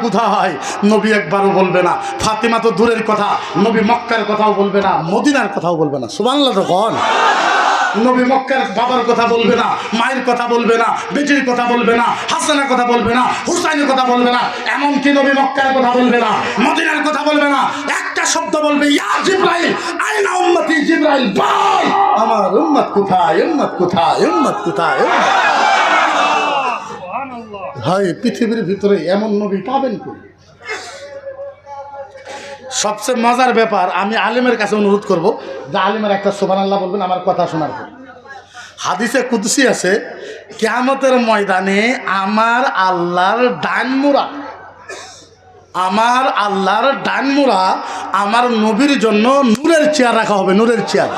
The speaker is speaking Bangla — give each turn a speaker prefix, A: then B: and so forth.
A: কোথায় নবী একবারও বলবে না। ফাতেমা তো দূরের কথা, নবী মক্কার কথাও বলবে না, মদিনার কথাও বলবে না। সুবহানাল্লাহ তখন নবী মক্কার বাবার কথা বলবে না, মায়ের কথা বলবে না, বেটির কথা বলবে না, হাসানের কথা বলবে না, হুসাইনের কথা বলবে না, এমনকি নবী মক্কার কথা বলবে না, মদিনার কথা বলবে না। একটা শব্দ বলবে, ইয়া জিবরাইল আইনা উম্মতি। জিবরাইল বল আমার উম্মত কোথায়, উম্মত কোথায়, উম্মত কোথায়। হয় পৃথিবীর ভিতরে এমন নবী পাবেন কই? সবচেয়ে মজার ব্যাপার, আমি আলেমের কাছে অনুরোধ করব যে আলেমের একটা সুবহানাল্লাহ বলবেন আমার কথা শোনার পর। হাদিসে কুদসি আছে, কিয়ামতের ময়দানে আমার আল্লাহর ডানমুরা, আমার আল্লাহর ডানমুরা আমার নবীর জন্য নূরের চেয়ার রাখা হবে, নূরের চেয়ার।